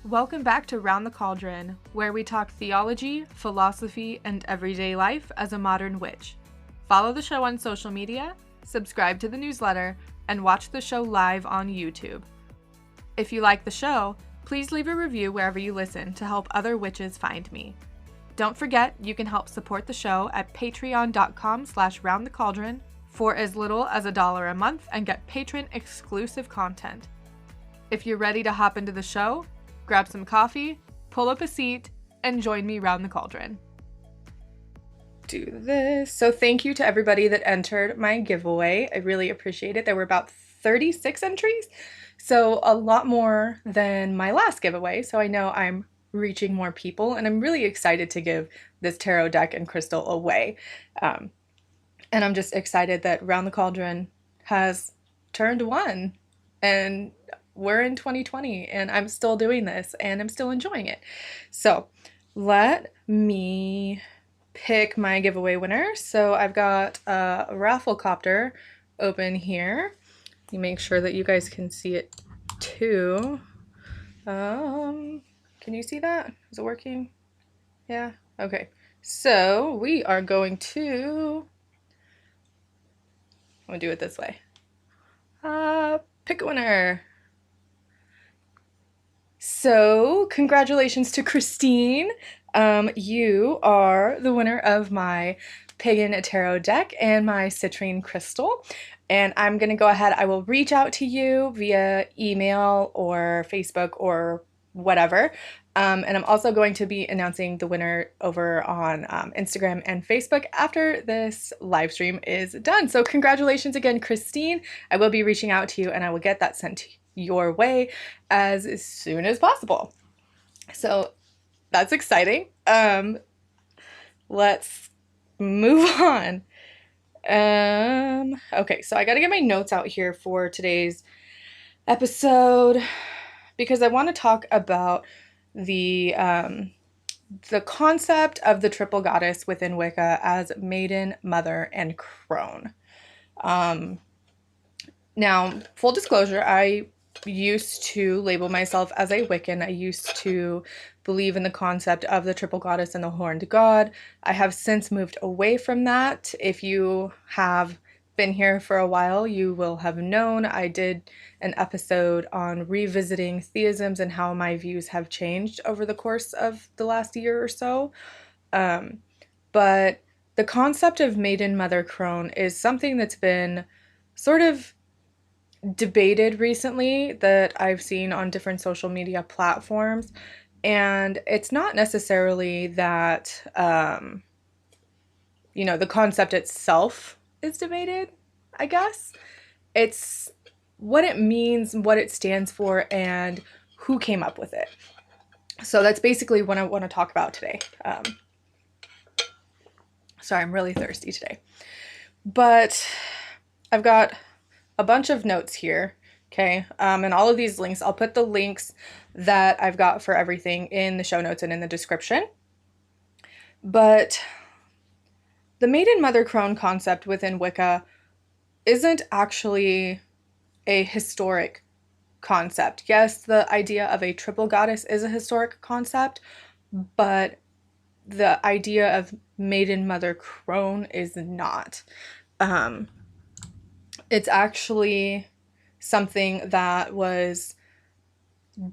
Welcome back to Round the Cauldron, where we talk theology, philosophy, and everyday life as a modern witch. Follow the show on social media, subscribe to the newsletter, and watch the show live on YouTube. If you like the show, please leave a review wherever you listen to help other witches find me. Don't forget, you can help support the show at patreon.com/roundthecauldron for as little as $1 a month and get patron-exclusive content. If you're ready to hop into the show, grab some coffee, pull up a seat, and join me round the cauldron. Do this. So thank you to everybody that entered my giveaway. I really appreciate it. There were about 36 entries, so a lot more than my last giveaway. So I know I'm reaching more people, and I'm really excited to give this tarot deck and crystal away. And I'm just excited that Round the Cauldron has turned 1, and we're in 2020 and I'm still doing this and I'm still enjoying it. So let me pick my giveaway winner. So I've got a raffle copter open here. You make sure that you guys can see it too. Can you see that? Is it working? Yeah. Okay. So we are going to, I'm gonna do it this way. Pick a winner. So, congratulations to Christine. You are the winner of my Pagan Tarot deck and my citrine crystal. And I'm going to go ahead, I will reach out to you via email or Facebook or whatever. And I'm also going to be announcing the winner over on Instagram and Facebook after this live stream is done. So congratulations again, Christine. I will be reaching out to you and I will get that sent to your way as soon as possible. So that's exciting. Let's move on. Okay, so I got to get my notes out here for today's episode because I want to talk about the concept of the triple goddess within Wicca as Maiden, Mother, and Crone. Now, full disclosure, I used to label myself as a Wiccan. I used to believe in the concept of the triple goddess and the horned god. I have since moved away from that. If you have been here for a while, you will have known I did an episode on revisiting theisms and how my views have changed over the course of the last year or so. But the concept of Maiden, Mother, Crone is something that's been sort of debated recently that I've seen on different social media platforms. And it's not necessarily that, the concept itself is debated, I guess. It's what it means, what it stands for, and who came up with it. So that's basically what I want to talk about today. Sorry, I'm really thirsty today. But I've got a bunch of notes here, okay? And all of these links, I'll put the links that I've got for everything in the show notes and in the description. But the Maiden, Mother, Crone concept within Wicca isn't actually a historic concept. Yes, the idea of a triple goddess is a historic concept, but the idea of Maiden, Mother, Crone is not. It's actually something that was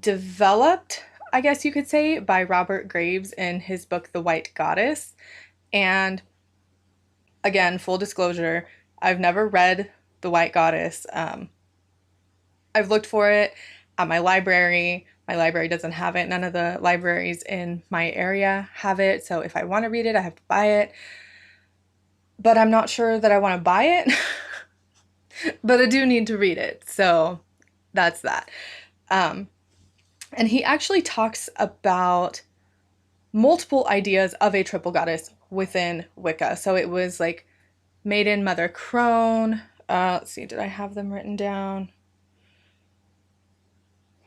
developed, I guess you could say, by Robert Graves in his book, The White Goddess. And again, full disclosure, I've never read The White Goddess. I've looked for it at my library. My library doesn't have it. None of the libraries in my area have it. So if I want to read it, I have to buy it. But I'm not sure that I want to buy it. But I do need to read it. So that's that. And he actually talks about multiple ideas of a triple goddess within Wicca. So it was like Maiden, Mother, Crone. Let's see, did I have them written down?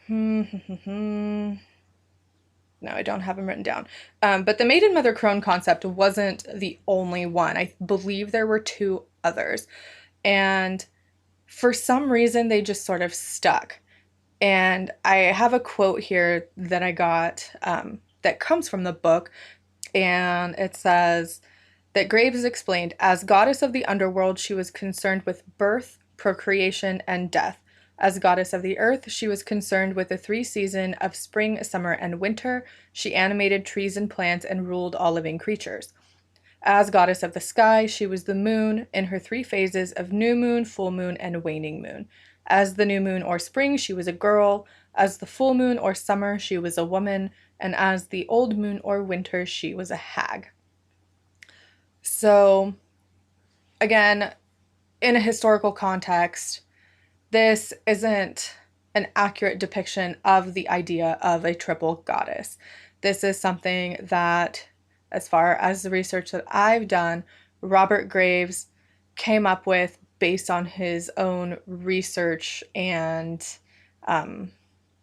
No, I don't have them written down. But the Maiden, Mother, Crone concept wasn't the only one. I believe there were 2 others. And for some reason, they just sort of stuck. And I have a quote here that I got that comes from the book, and it says that Graves explained, as goddess of the underworld, she was concerned with birth, procreation, and death. As goddess of the earth, she was concerned with the three seasons of spring, summer, and winter. She animated trees and plants and ruled all living creatures. As goddess of the sky, she was the moon in her three phases of new moon, full moon, and waning moon. As the new moon or spring, she was a girl. As the full moon or summer, she was a woman. And as the old moon or winter, she was a hag. So, again, in a historical context, this isn't an accurate depiction of the idea of a triple goddess. This is something that, as far as the research that I've done, Robert Graves came up with based on his own research and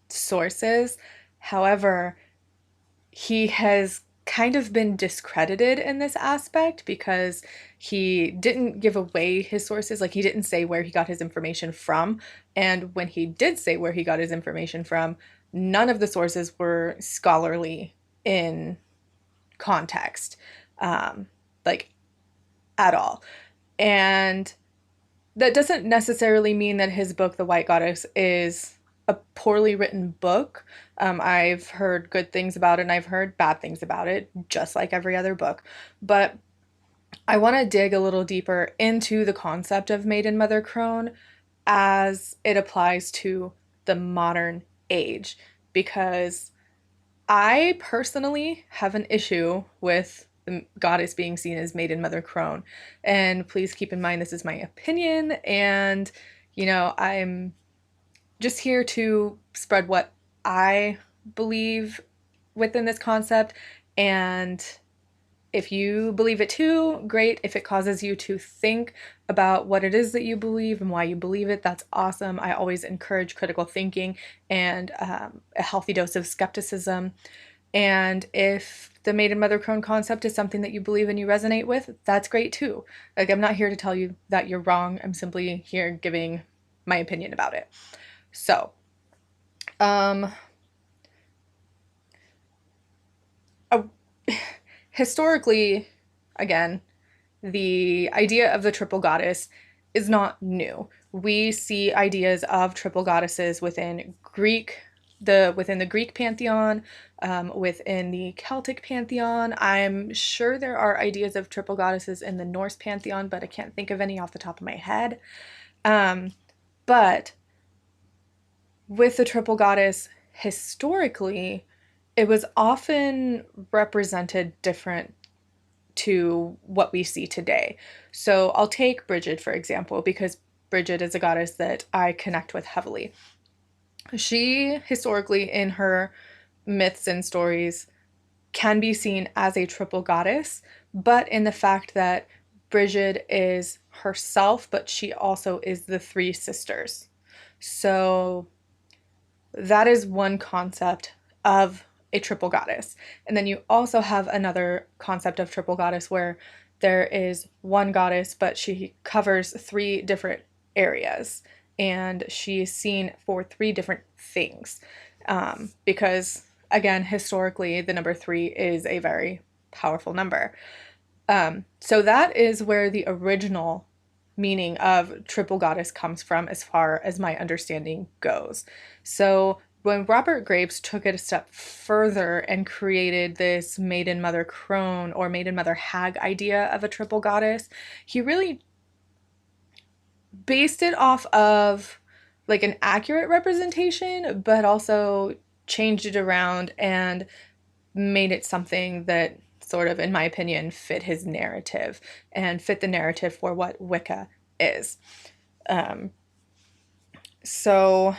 sources. However, he has kind of been discredited in this aspect because he didn't give away his sources. Like, he didn't say where he got his information from. And when he did say where he got his information from, none of the sources were scholarly in context, like, at all. And that doesn't necessarily mean that his book, The White Goddess, is a poorly written book. I've heard good things about it and I've heard bad things about it, just like every other book. But I want to dig a little deeper into the concept of Maiden Mother Crone as it applies to the modern age, because I personally have an issue with the goddess being seen as Maiden Mother Crone. And please keep in mind, this is my opinion, and, I'm just here to spread what I believe within this concept. And if you believe it too, great. If it causes you to think about what it is that you believe and why you believe it, that's awesome. I always encourage critical thinking and a healthy dose of skepticism. And if the Maiden Mother Crone concept is something that you believe and you resonate with, that's great too. Like, I'm not here to tell you that you're wrong. I'm simply here giving my opinion about it. So, historically, again, the idea of the triple goddess is not new. We see ideas of triple goddesses within the Greek pantheon, within the Celtic pantheon. I'm sure there are ideas of triple goddesses in the Norse pantheon, but I can't think of any off the top of my head. But with the triple goddess, historically, it was often represented different to what we see today. So I'll take Bridget, for example, because Bridget is a goddess that I connect with heavily. She, historically, in her myths and stories, can be seen as a triple goddess, but in the fact that Bridget is herself, but she also is the three sisters. So that is one concept of a triple goddess. And then you also have another concept of triple goddess where there is one goddess, but she covers three different areas and she is seen for three different things. Because, again, historically, the number 3 is a very powerful number. So that is where the original meaning of triple goddess comes from, as far as my understanding goes. So when Robert Graves took it a step further and created this Maiden Mother Crone or Maiden Mother Hag idea of a triple goddess, he really based it off of like an accurate representation, but also changed it around and made it something that sort of, in my opinion, fit his narrative and fit the narrative for what Wicca is. So,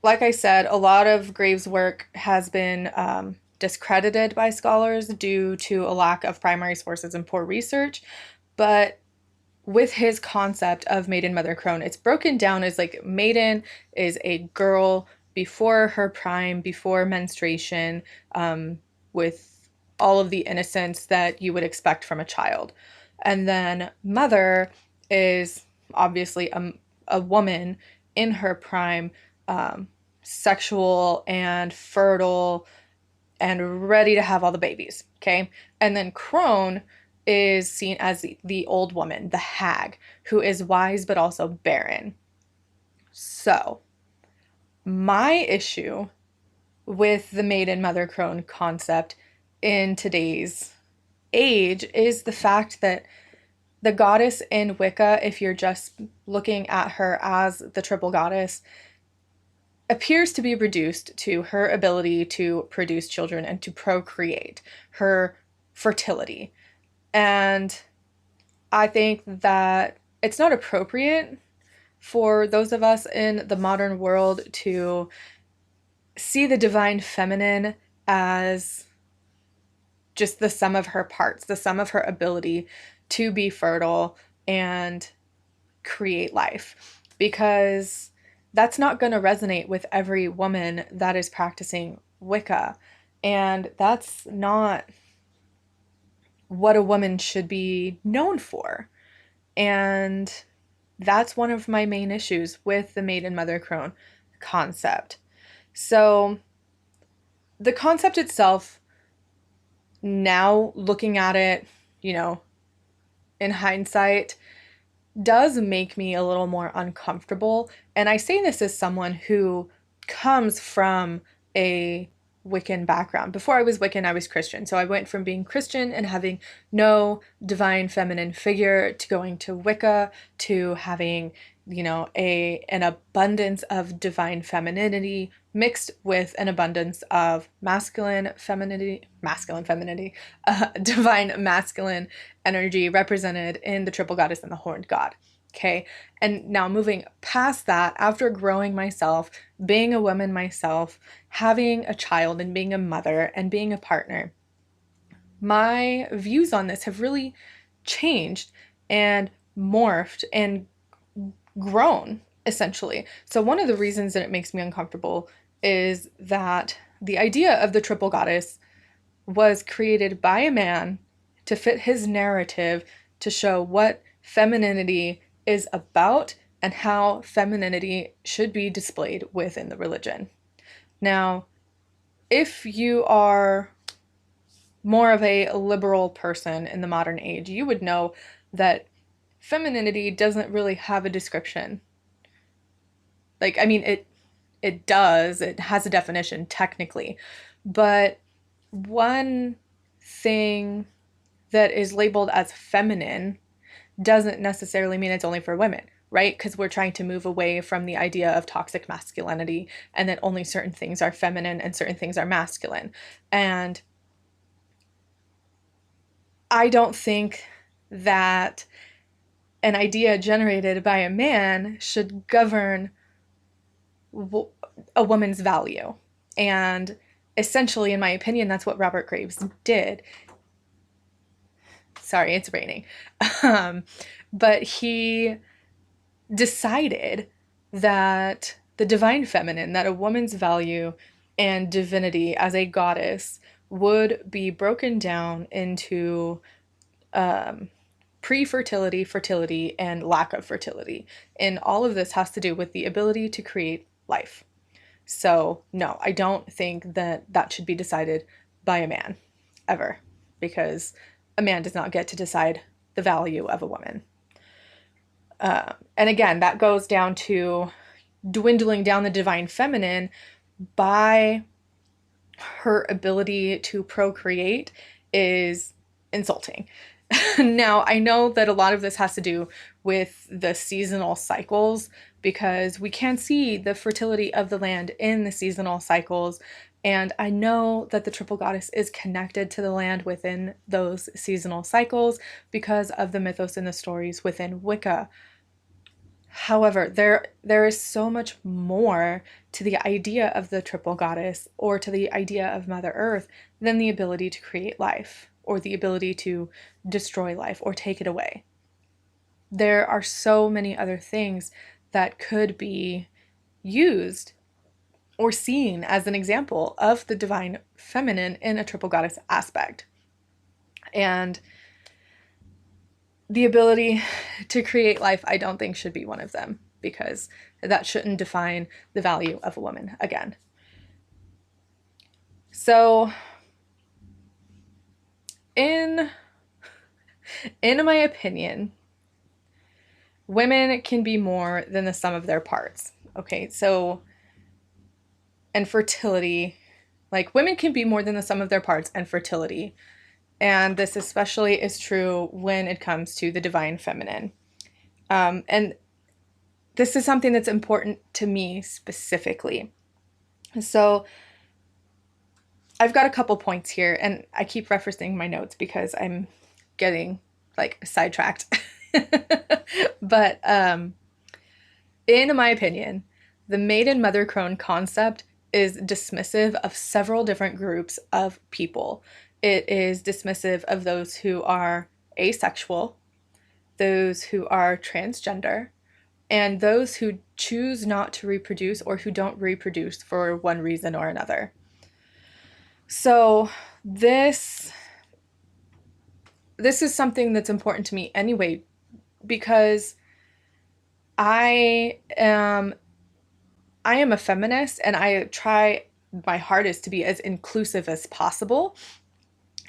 like I said, a lot of Graves' work has been discredited by scholars due to a lack of primary sources and poor research. But with his concept of Maiden Mother Crone, it's broken down as like Maiden is a girl before her prime, before menstruation, with all of the innocence that you would expect from a child. And then Mother is obviously a woman in her prime, sexual and fertile and ready to have all the babies, okay? And then Crone is seen as the old woman, the hag, who is wise but also barren. So, my issue with the maiden mother crone concept in today's age is the fact that the goddess in Wicca, if you're just looking at her as the triple goddess, appears to be reduced to her ability to produce children and to procreate, her fertility. And I think that it's not appropriate for those of us in the modern world to see the divine feminine as just the sum of her parts, the sum of her ability to be fertile and create life, because that's not going to resonate with every woman that is practicing Wicca. And that's not what a woman should be known for. And that's one of my main issues with the Maiden Mother Crone concept. So the concept itself, now looking at it, in hindsight, does make me a little more uncomfortable. And I say this as someone who comes from a Wiccan background. Before I was Wiccan, I was Christian. So I went from being Christian and having no divine feminine figure to going to Wicca to having, an abundance of divine femininity mixed with an abundance of masculine femininity, divine masculine energy represented in the triple goddess and the horned god. Okay. And now moving past that, after growing myself, being a woman myself, having a child and being a mother and being a partner, my views on this have really changed and morphed and grown, essentially. So one of the reasons that it makes me uncomfortable is that the idea of the triple goddess was created by a man to fit his narrative to show what femininity is about and how femininity should be displayed within the religion. Now, if you are more of a liberal person in the modern age, you would know that femininity doesn't really have a description. It does. It has a definition technically. But one thing that is labeled as feminine doesn't necessarily mean it's only for women, right? Because we're trying to move away from the idea of toxic masculinity and that only certain things are feminine and certain things are masculine. And I don't think that an idea generated by a man should govern a woman's value. And essentially, in my opinion, that's what Robert Graves did. Sorry, it's raining. But he decided that the divine feminine, that a woman's value and divinity as a goddess would be broken down into pre-fertility, fertility, and lack of fertility. And all of this has to do with the ability to create life. So no, I don't think that that should be decided by a man, ever, because a man does not get to decide the value of a woman. And again, that goes down to dwindling down the divine feminine by her ability to procreate is insulting. Now, I know that a lot of this has to do with the seasonal cycles, because we can see the fertility of the land in the seasonal cycles. And I know that the triple goddess is connected to the land within those seasonal cycles because of the mythos and the stories within Wicca. However, there is so much more to the idea of the triple goddess or to the idea of Mother Earth than the ability to create life or the ability to destroy life or take it away. There are so many other things that could be used or seen as an example of the divine feminine in a triple goddess aspect. And the ability to create life, I don't think should be one of them, because that shouldn't define the value of a woman again. So in my opinion, women can be more than the sum of their parts. Okay, so, and fertility, like women can be more than the sum of their parts and fertility. And this especially is true when it comes to the divine feminine. And this is something that's important to me specifically. So I've got a couple points here, and I keep referencing my notes because I'm getting like sidetracked. But in my opinion, the maiden mother crone concept is dismissive of several different groups of people. It is dismissive of those who are asexual, those who are transgender, and those who choose not to reproduce or who don't reproduce for one reason or another. So this is something that's important to me anyway, because I am a feminist, and I try my hardest to be as inclusive as possible.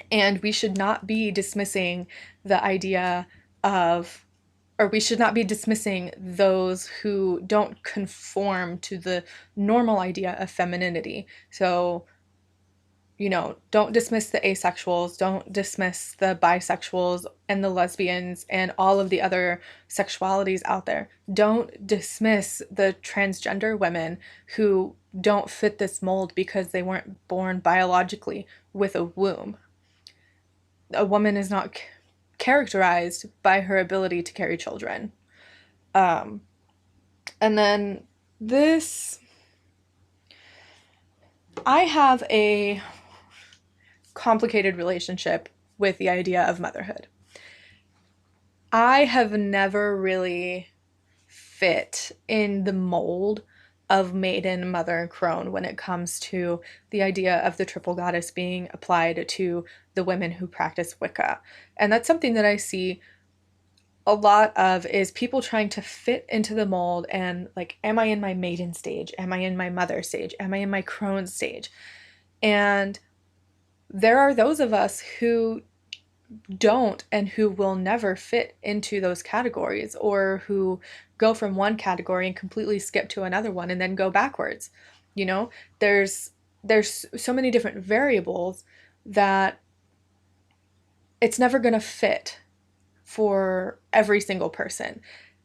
And we should not be dismissing the idea of, or we should not be dismissing those who don't conform to the normal idea of femininity. So, you know, don't dismiss the asexuals, don't dismiss the bisexuals and the lesbians and all of the other sexualities out there. Don't dismiss the transgender women who don't fit this mold because they weren't born biologically with a womb. A woman is not characterized by her ability to carry children. And then this, I have a complicated relationship with the idea of motherhood. I have never really fit in the mold of maiden, mother, crone when it comes to the idea of the triple goddess being applied to the women who practice Wicca. And that's something that I see a lot of, is people trying to fit into the mold and like, am I in my maiden stage? Am I in my mother stage? Am I in my crone stage? And there are those of us who don't and who will never fit into those categories, or who go from one category and completely skip to another one and then go backwards. You know, there's so many different variables that it's never going to fit for every single person.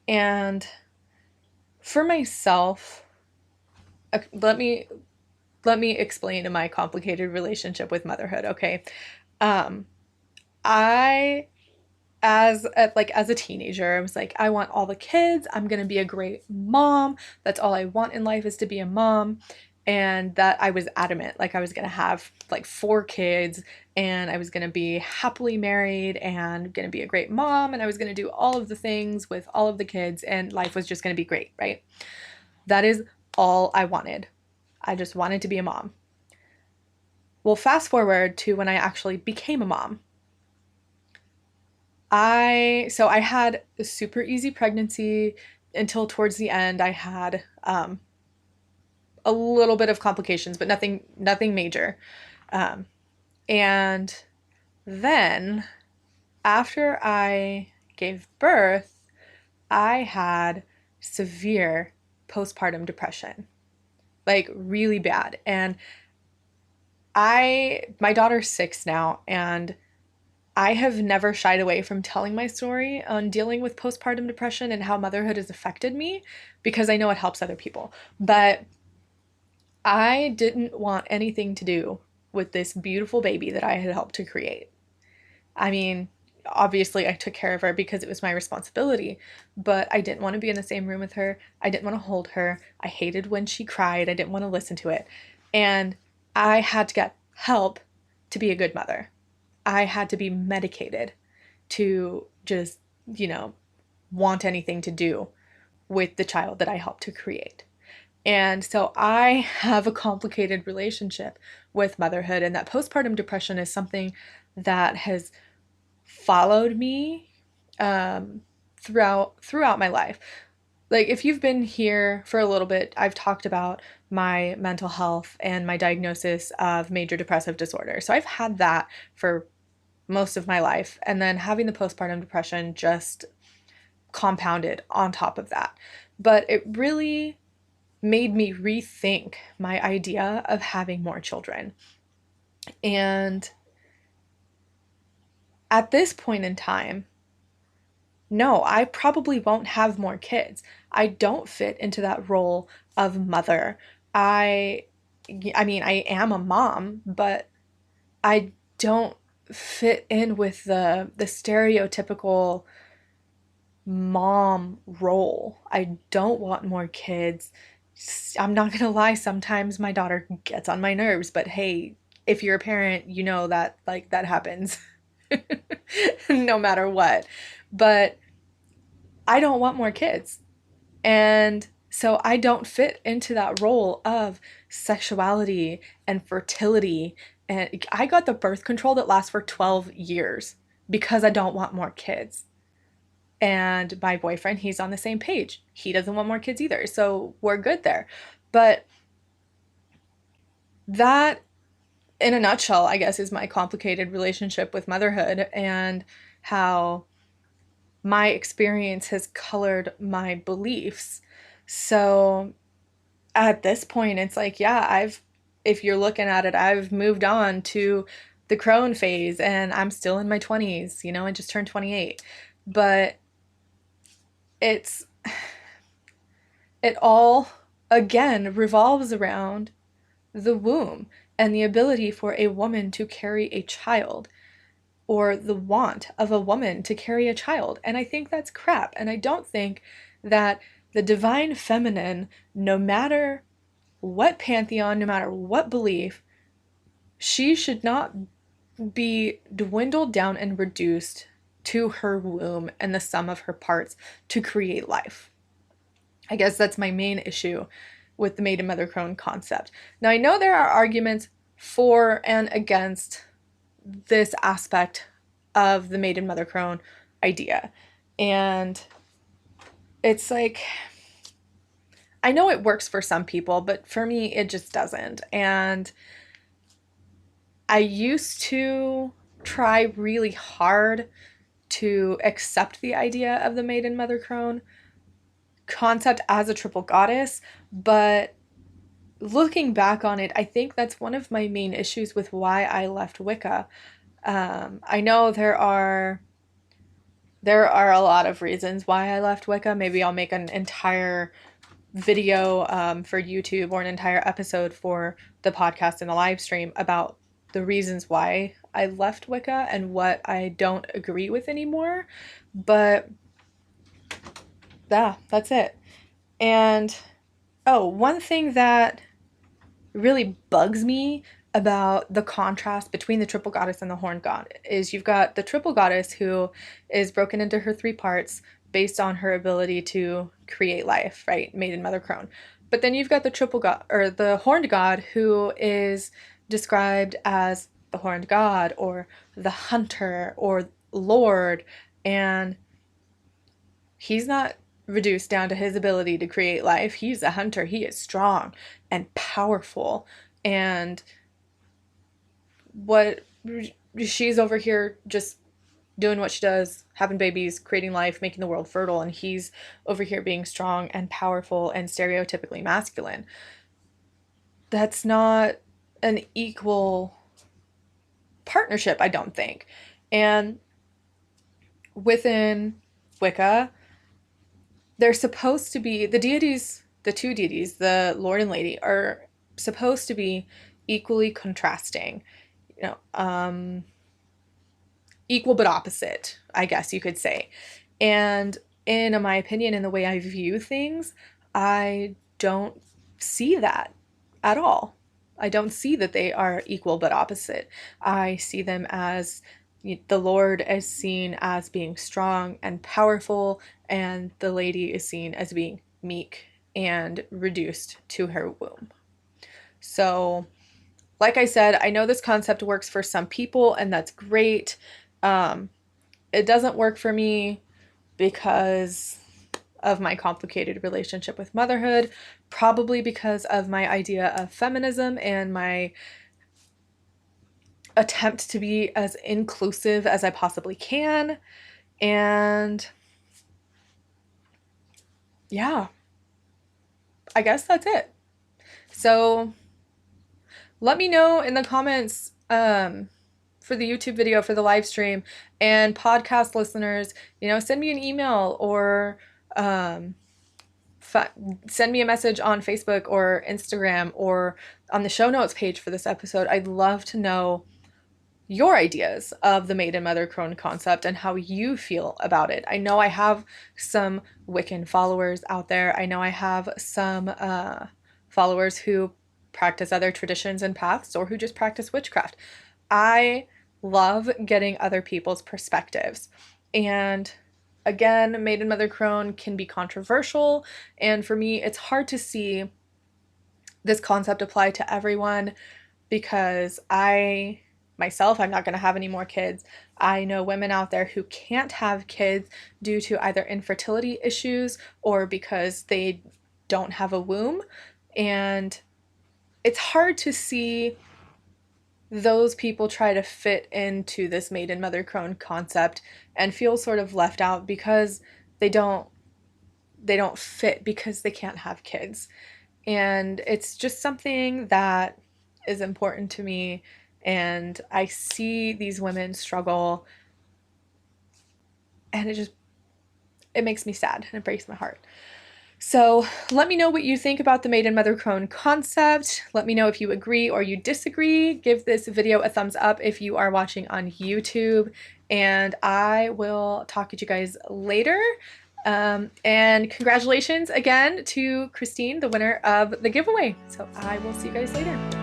And for myself, let me explain my complicated relationship with motherhood, okay? I, as a teenager, I was like, I want all the kids. I'm going to be a great mom. That's all I want in life, is to be a mom. And that I was adamant, like I was going to have like 4 kids, and I was going to be happily married and going to be a great mom. And I was going to do all of the things with all of the kids, and life was just going to be great, right? That is all I wanted. I just wanted to be a mom. Well, fast forward to when I actually became a mom. I had a super easy pregnancy until towards the end. I had a little bit of complications, but nothing major. And then after I gave birth, I had severe postpartum depression, like really bad. And my daughter's 6 now, and I have never shied away from telling my story on dealing with postpartum depression and how motherhood has affected me, because I know it helps other people. But I didn't want anything to do with this beautiful baby that I had helped to create. I mean, obviously I took care of her because it was my responsibility, but I didn't want to be in the same room with her. I didn't want to hold her. I hated when she cried. I didn't want to listen to it. And I had to get help to be a good mother. I had to be medicated to just, want anything to do with the child that I helped to create. And so I have a complicated relationship with motherhood, and that postpartum depression is something that has followed me throughout my life. Like, if you've been here for a little bit, I've talked about my mental health and my diagnosis of major depressive disorder. So I've had that for most of my life. And then having the postpartum depression just compounded on top of that. But it really made me rethink my idea of having more children. And at this point in time, no, I probably won't have more kids. I don't fit into that role of mother. I I mean, I am a mom, but I don't fit in with the stereotypical mom role. I don't want more kids. I'm not gonna lie, sometimes my daughter gets on my nerves, but hey, if you're a parent, you know that like that happens no matter what. But I don't want more kids. And so I don't fit into that role of sexuality and fertility. And I got the birth control that lasts for 12 years because I don't want more kids. And my boyfriend, he's on the same page. He doesn't want more kids either. So we're good there. But that, in a nutshell, I guess, is my complicated relationship with motherhood and how my experience has colored my beliefs. So at this point, it's like, yeah, if you're looking at it, I've moved on to the Crone phase and I'm still in my 20s, I just turned 28. But it's, it all, again, revolves around the womb and the ability for a woman to carry a child, or the want of a woman to carry a child. And I think that's crap. And I don't think that the divine feminine, no matter what pantheon, no matter what belief, she should not be dwindled down and reduced to her womb and the sum of her parts to create life. I guess that's my main issue with the Maiden Mother Crone concept. Now, I know there are arguments for and against this aspect of the Maiden Mother Crone idea. And it's like, I know it works for some people, but for me, it just doesn't. And I used to try really hard to accept the idea of the Maiden Mother Crone concept as a triple goddess, but looking back on it, I think that's one of my main issues with why I left Wicca. I know there are a lot of reasons why I left Wicca. Maybe I'll make an entire video for YouTube, or an entire episode for the podcast and the live stream about the reasons why I left Wicca and what I don't agree with anymore. But yeah, that's it. And one thing that really bugs me about the contrast between the triple goddess and the horned god is you've got the triple goddess, who is broken into her three parts based on her ability to create life, right? Maiden, Mother, Crone. But then you've got the triple god, or the horned god, who is described as the horned god or the hunter or lord, and he's not reduced down to his ability to create life. He's a hunter. He is strong and powerful, and what she's over here just doing what she does, having babies, creating life, making the world fertile, and he's over here being strong and powerful and stereotypically masculine. That's not an equal partnership, I don't think. And within Wicca, they're supposed to be, the deities, the two deities, the Lord and Lady, are supposed to be equally contrasting, equal but opposite, I guess you could say. And in my opinion, in the way I view things, I don't see that at all. I don't see that they are equal but opposite. I see them as, the Lord is seen as being strong and powerful, and the Lady is seen as being meek and reduced to her womb. So, like I said, I know this concept works for some people, and that's great. It doesn't work for me because of my complicated relationship with motherhood, probably because of my idea of feminism and my attempt to be as inclusive as I possibly can. And yeah, I guess that's it. So let me know in the comments for the YouTube video, for the live stream, and podcast listeners, send me an email or send me a message on Facebook or Instagram or on the show notes page for this episode. I'd love to know your ideas of the Maiden Mother Crone concept and how you feel about it. I know I have some Wiccan followers out there. I know I have some followers who practice other traditions and paths or who just practice witchcraft. I love getting other people's perspectives. And again, Maiden Mother Crone can be controversial, and for me, it's hard to see this concept apply to everyone because I'm not going to have any more kids. I know women out there who can't have kids due to either infertility issues or because they don't have a womb, and it's hard to see those people try to fit into this Maiden Mother Crone concept and feel sort of left out because they don't fit because they can't have kids. And it's just something that is important to me, and I see these women struggle, and it makes me sad and it breaks my heart. So let me know what you think about the Maiden Mother Crone concept. Let me know if you agree or you disagree. Give this video a thumbs up if you are watching on YouTube, and I will talk to you guys later. And congratulations again to Christine, the winner of the giveaway. So I will see you guys later.